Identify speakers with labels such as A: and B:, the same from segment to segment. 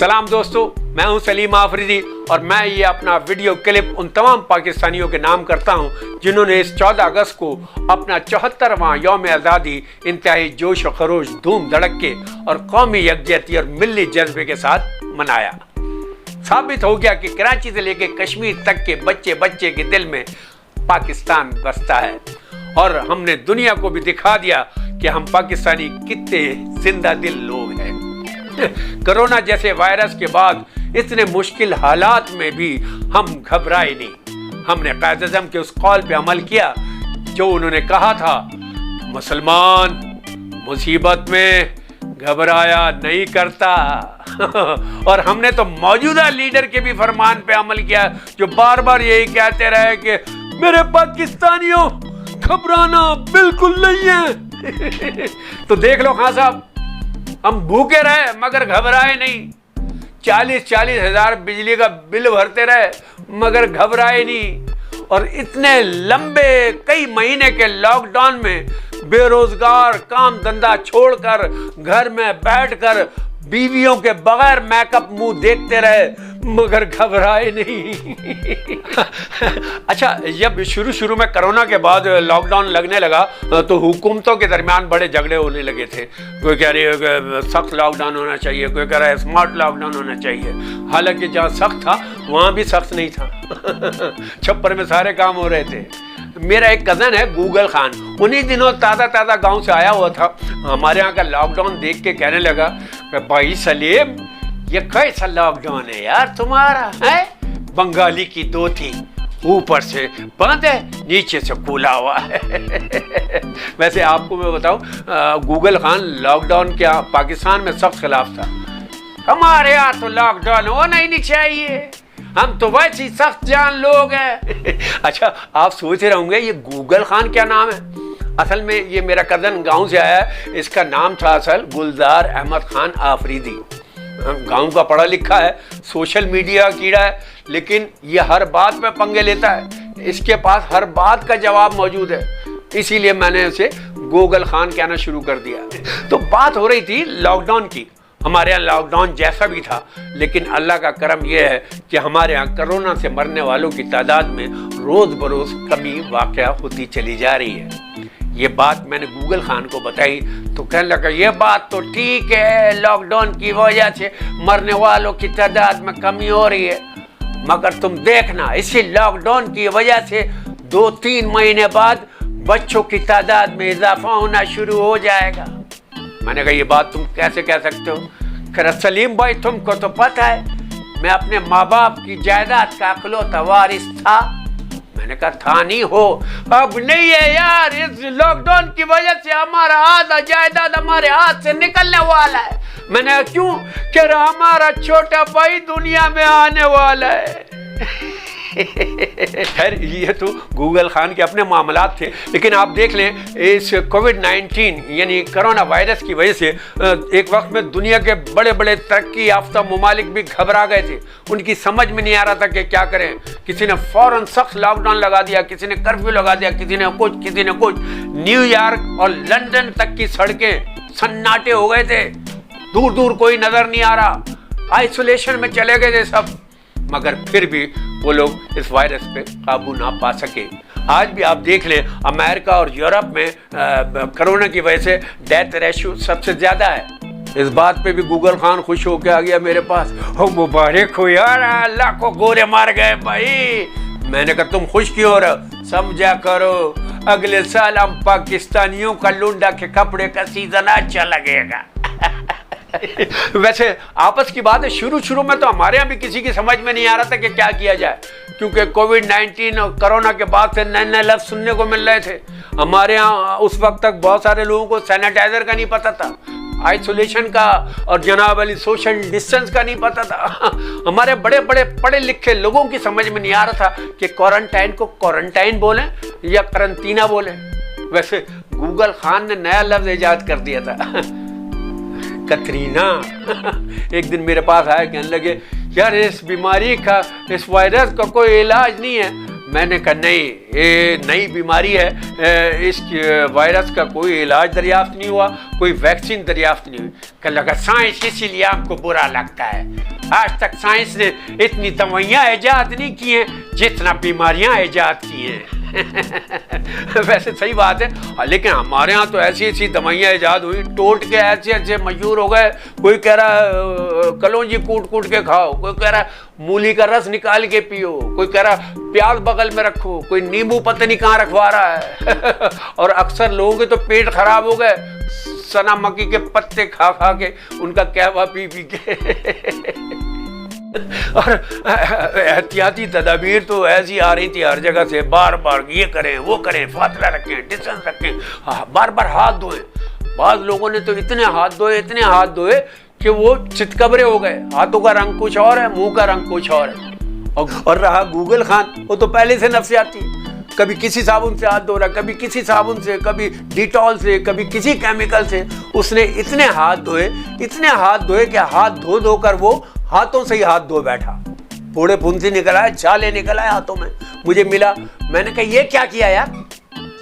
A: सलाम दोस्तों, मैं हूं सलीम आफरीदी और मैं ये अपना वीडियो क्लिप उन तमाम पाकिस्तानियों के नाम करता हूं जिन्होंने इस 14 अगस्त को अपना 74वां यौम आज़ादी इंतहाई जोश और खरोश, धूम धड़के और कौमी यकजहती और मिली जज्बे के साथ मनाया। साबित हो गया कि कराची से लेकर कश्मीर तक के बच्चे बच्चे के दिल में पाकिस्तान बसता है और हमने दुनिया को भी दिखा दिया कि हम पाकिस्तानी कितने जिंदा दिल लोग हैं। कोरोना जैसे वायरस के बाद इतने मुश्किल हालात में भी हम घबराए नहीं। हमने कायद आज़म के उस कॉल पे अमल किया जो उन्होंने कहा था, मुसलमान मुसीबत में घबराया नहीं करता। और हमने तो मौजूदा लीडर के भी फरमान पे अमल किया जो बार बार यही कहते रहे कि मेरे पाकिस्तानियों घबराना बिल्कुल नहीं है। तो देख लो खान साहब, हम भूखे रहे मगर घबराए नहीं। 40-40 हजार बिजली का बिल भरते रहे मगर घबराए नहीं। और इतने लंबे कई महीने के लॉकडाउन में बेरोजगार काम धंधा छोड़कर घर में बैठकर बीवियों के बगैर मेकअप मुंह देखते रहे मगर घबराए नहीं। अच्छा, जब शुरू में कोरोना के बाद लॉकडाउन लगने लगा तो हुकूमतों के दरमियान बड़े झगड़े होने लगे थे। कोई कह रही है सख्त लॉकडाउन होना चाहिए, कोई कह रहा है स्मार्ट लॉकडाउन होना चाहिए। हालांकि जहाँ सख्त था वहाँ भी सख्त नहीं था। छप्पर में सारे काम हो रहे थे। मेरा एक कज़न है गूगल खान, उन्हीं दिनों ताज़ा गांव से आया हुआ था। हमारे यहाँ का लॉकडाउन देख के कहने लगा, भाई सलीम ये कैसा लॉकडाउन है यार तुम्हारा, है? बंगाली की दो थी, ऊपर से बंद है नीचे से खुला हुआ है। वैसे आपको मैं बताऊं, गूगल खान लॉकडाउन क्या पाकिस्तान में सख्त खिलाफ था। हमारे यहाँ तो लॉकडाउन होना ही नहीं चाहिए, हम तो वैसे ही सख्त जान लोग हैं। अच्छा, आप सोच रहे होंगे ये गूगल खान क्या नाम है? असल में ये मेरा कज़न गांव से आया है। इसका नाम था असल गुलजार अहमद खान आफरीदी। गांव का पढ़ा लिखा है, सोशल मीडिया कीड़ा है, लेकिन ये हर बात में पंगे लेता है। इसके पास हर बात का जवाब मौजूद है, इसीलिए मैंने उसे गूगल खान कहना शुरू कर दिया। तो बात हो रही थी लॉकडाउन की। हमारे यहाँ लॉकडाउन जैसा भी था, लेकिन अल्लाह का करम यह है कि हमारे यहाँ कोरोना से मरने वालों की तादाद में रोज़ बरोज़ कमी वाक़या होती चली जा रही है। ये बात मैंने गूगल खान को बताई तो कहने लगा, ये बात तो ठीक है, लॉकडाउन की वजह से मरने वालों की तादाद में कमी हो रही है, मगर तुम देखना इसी लॉकडाउन की वजह से 2-3 महीने बाद बच्चों की तादाद में इजाफा होना शुरू हो जाएगा। मैंने कहा, ये बात तुम कैसे कह सकते हो? कह रहा, सलीम भाई तुमको तो पता है मैं अपने माँ बाप की जायदाद का इकलौता वारिस था। मैंने कहा, था नहीं हो, अब नहीं है यार। इस लॉकडाउन की वजह से हमारा आधा जायदाद हमारे हाथ से निकलने वाला है। मैंने कहा, क्यों? कह रहा, हमारा छोटा भाई दुनिया में आने वाला है। खैर, ये तो गूगल खान के अपने मामलात थे, लेकिन आप देख लें इस कोविड-19 यानी कोरोना वायरस की वजह से एक वक्त में दुनिया के बड़े बड़े तरक्की याफ्ता ममालिक भी घबरा गए थे। उनकी समझ में नहीं आ रहा था कि क्या करें। किसी ने फौरन सख्त लॉकडाउन लगा दिया, किसी ने कर्फ्यू लगा दिया, किसी ने कुछ। न्यूयॉर्क और लंदन तक की सड़कें सन्नाटे हो गए थे, दूर दूर कोई नजर नहीं आ रहा, आइसोलेशन में चले गए थे सब, मगर फिर भी वो लोग इस वायरस पे काबू ना पा सके। आज भी आप देख लें अमेरिका और यूरोप में कोरोना की वजह से डेथ रेशियो सबसे ज़्यादा है। इस बात पे भी गूगल खान खुश होकर आ गया मेरे पास। हो मुबारक हो यार, लाखों गोरे मार गए भाई। मैंने कहा, तुम खुश क्यों हो रहे? समझा करो, अगले साल हम पाकिस्तानियों का लुंडा के कपड़े का सीजन अच्छा लगेगा। वैसे आपस की बात है, शुरू में तो हमारे यहाँ भी किसी की समझ में नहीं आ रहा था कि क्या किया जाए, क्योंकि कोविड-19 और कोरोना के बाद से नए लफ्ज़ सुनने को मिल रहे थे। हमारे यहाँ उस वक्त तक बहुत सारे लोगों को सैनिटाइजर का नहीं पता था, आइसोलेशन का और जनाब वाली सोशल डिस्टेंस का नहीं पता था। हमारे बड़े बड़े पढ़े लिखे लोगों की समझ में नहीं आ रहा था कि क्वारंटाइन को क्वारंटाइन बोलें या करंटीना बोलें। वैसे गूगल खान ने नया लफ्ज़ ईजाद कर दिया था, कतरीना। एक दिन मेरे पास आया, कहने लगे, यार इस बीमारी का, इस वायरस का कोई इलाज नहीं है। मैंने कहा, नहीं, ये नई बीमारी है, इस वायरस का कोई इलाज दरियाफ्त नहीं हुआ, कोई वैक्सीन दरियाफ्त नहीं हुई। कहने लगा, साइंस इसीलिए आपको बुरा लगता है। आज तक साइंस ने इतनी दवाइयाँ ईजाद नहीं की हैं जितना बीमारियाँ ईजाद की हैं। वैसे सही बात है, लेकिन हमारे यहाँ तो ऐसी ऐसी दवाइयाँ ईजाद हुई, टोट के ऐसे ऐसे मशहूर हो गए। कोई कह रहा कलौंजी कूट कूट के खाओ, कोई कह रहा मूली का रस निकाल के पियो, कोई कह रहा प्याज बगल में रखो, कोई नींबू पता नहीं कहाँ रखवा रहा है। और अक्सर लोगों के तो पेट खराब हो गए सना मक्की के पत्ते खा खा के, उनका कहवा पी पी के। और एहतियाती तदाबीर तो ऐसी आ रही थी हर जगह से, बार बार ये करें वो करें, फासला रखें, डिस्टेंस रखें, बार बार हाथ धोएं। बाद लोगों ने तो इतने हाथ धोए कि वो चितकबरे हो गए। हाथों का रंग कुछ और है, मुंह का रंग कुछ और है। और रहा गूगल खान, वो तो पहले से नफ्सियाती, कभी किसी साबुन से हाथ धो रहा, कभी किसी साबुन से, कभी डिटॉल से, कभी किसी केमिकल से। उसने इतने हाथ धोए कि हाथ धो धो कर वो हाथों से ही हाथ धो बैठा। बूढ़े फुंसी निकल आए, छाले निकल आए हाथों में। मुझे मिला, मैंने कहा ये क्या किया यार,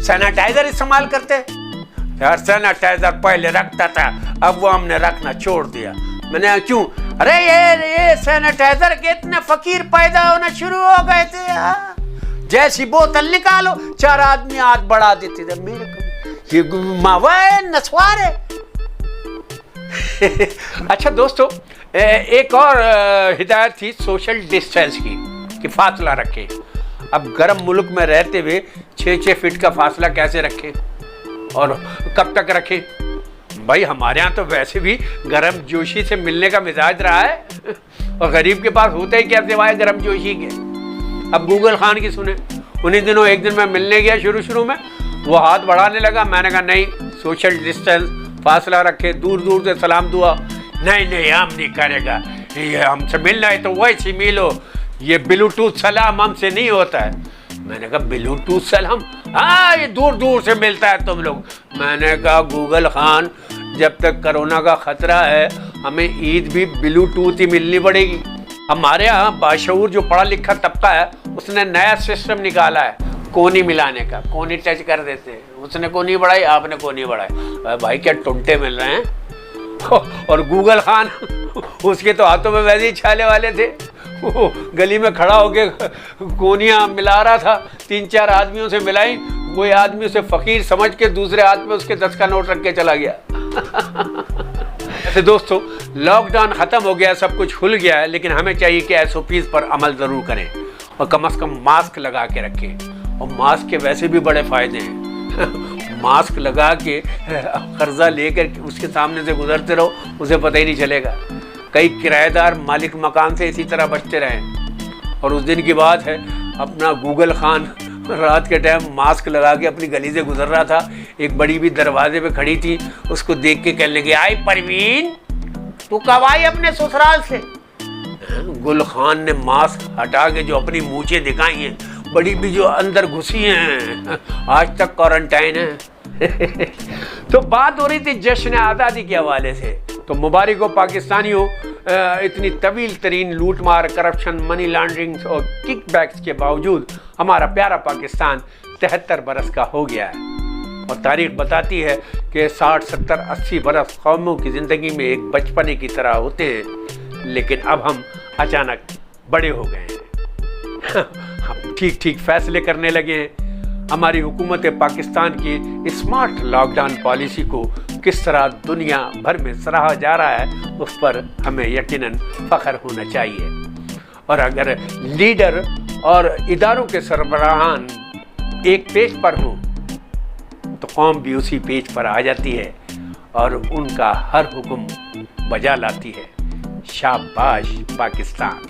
A: सैनिटाइजर इस्तेमाल करते यार? सैनिटाइजर पहले रखता था, अब वो हमने रखना छोड़ दिया। मैंने क्यों? अरे ये सैनिटाइजर के इतने फकीर पैदा होना शुरू हो गए थे। जैसी बोतल निकालो 4 आदमी हाथ बढ़ा देते थे। मेरे को ये मावा है, नस्वार है। अच्छा दोस्तों, एक और हिदायत थी सोशल डिस्टेंस की, कि फासला रखें। अब गर्म मुल्क में रहते हुए 6-6 फीट का फासला कैसे रखें और कब तक रखें? भाई हमारे यहाँ तो वैसे भी गर्म जोशी से मिलने का मिजाज रहा है, और गरीब के पास होता ही क्या सिवाय गर्म जोशी के। अब गूगल खान की सुने। उन्हीं दिनों एक दिन मैं मिलने गया, शुरू में वो हाथ बढ़ाने लगा। मैंने कहा नहीं, सोशल डिस्टेंस, फासला रखे, दूर दूर से सलाम दुआ। नहीं हम नहीं करेगा, ये हमसे मिलना है तो वैसे मिलो, ये ब्लूटूथ सलाम हमसे नहीं होता है। मैंने कहा ब्लूटूथ सलाम? हाँ, ये दूर दूर से मिलता है तुम लोग। मैंने कहा गूगल खान, जब तक कोरोना का खतरा है हमें ईद भी ब्लूटूथ ही मिलनी पड़ेगी। हमारे यहाँ बाशऊर जो पढ़ा लिखा तबका है, उसने नया सिस्टम निकाला है कोनी मिलाने का। कोनी टच कर देते हैं, उसने कोनी बढ़ाई, आपने कोनी बढ़ाई। भाई क्या टुंटे मिल रहे हैं। और गूगल खान, उसके तो हाथों में वैसे ही छाले वाले थे। वो गली में खड़ा होके कोनियाँ मिला रहा था। 3-4 आदमियों से मिलाई, कोई आदमी उसे फकीर समझ के दूसरे हाथ में उसके 10 का नोट रख के चला गया। ऐसे दोस्तों, लॉकडाउन खत्म हो गया, सब कुछ खुल गया है, लेकिन हमें चाहिए कि SOPs पर अमल जरूर करें और कम से कम मास्क लगा के रखें। और मास्क के वैसे भी बड़े फायदे हैं। मास्क लगा के कर्जा लेकर उसके सामने से गुजरते रहो, उसे पता ही नहीं चलेगा। कई किराएदार मालिक मकान से इसी तरह बचते रहे। और उस दिन की बात है, अपना गूगल खान रात के टाइम मास्क लगा के अपनी गली से गुजर रहा था। एक बड़ी भी दरवाजे पे खड़ी थी, उसको देख के कहने लगी, आई परवीन, तू कब आई अपने ससुराल से? गुल खान ने मास्क हटा के जो अपनी मूछें दिखाई हैं, बड़ी भी जो अंदर घुसी हैं, आज तक क्वारंटाइन है। तो बात हो रही थी जश्न आज़ादी के हवाले से। तो मुबारक हो पाकिस्तानियों, इतनी तवील तरीन लूटमार, करप्शन, मनी लॉन्ड्रिंग और किकबैक्स के बावजूद हमारा प्यारा पाकिस्तान 73 बरस का हो गया है। और तारीख बताती है कि 60, 70, 80 बरस कौमों की ज़िंदगी में एक बचपने की तरह होते हैं, लेकिन अब हम अचानक बड़े हो गए हैं। हम ठीक फैसले करने लगे हैं। हमारी हुकूमत पाकिस्तान की स्मार्ट लॉकडाउन पॉलिसी को किस तरह दुनिया भर में सराहा जा रहा है, उस पर हमें यकीनन फ़ख्र होना चाहिए। और अगर लीडर और इदारों के सरबराहान एक पेज पर हों तो कौम भी उसी पेज पर आ जाती है और उनका हर हुक्म बजा लाती है। शाबाश पाकिस्तान।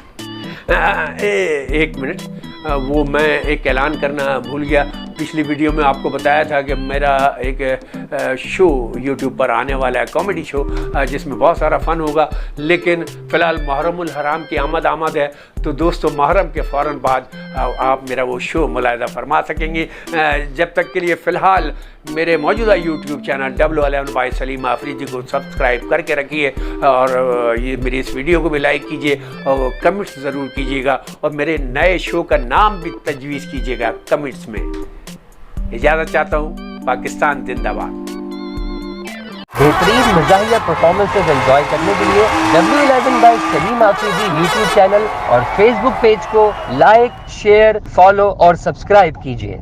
A: एक मिनट, वो मैं एक ऐलान करना भूल गया। पिछली वीडियो में आपको बताया था कि मेरा एक शो यूट्यूब पर आने वाला है, कॉमेडी शो, जिसमें बहुत सारा फ़न होगा। लेकिन फ़िलहाल मुहर्रमुल हराम की आमद है, तो दोस्तों मुहर्रम के फ़ौरन बाद आप मेरा वो शो मुलाहिज़ा फरमा सकेंगे। जब तक के लिए फ़िलहाल मेरे मौजूदा YouTube channel 11 by Salim Afridi को सब्सक्राइब करके रखिए, और ये मेरी इस वीडियो को भी लाइक कीजिए और कमेंट्स ज़रूर कीजिएगा, और मेरे नए शो का नाम भी तजवीज़ कीजिएगा कमेंट्स में। इजाज़त चाहता हूँ। पाकिस्तान जिंदाबाद।
B: बेहतरीन मज़ाहिया परफॉर्मेंसेज एंजॉय करने के लिए W11 by Salim Afridi YouTube channel और फेसबुक पेज को लाइक, शेयर, फॉलो और सब्सक्राइब कीजिए।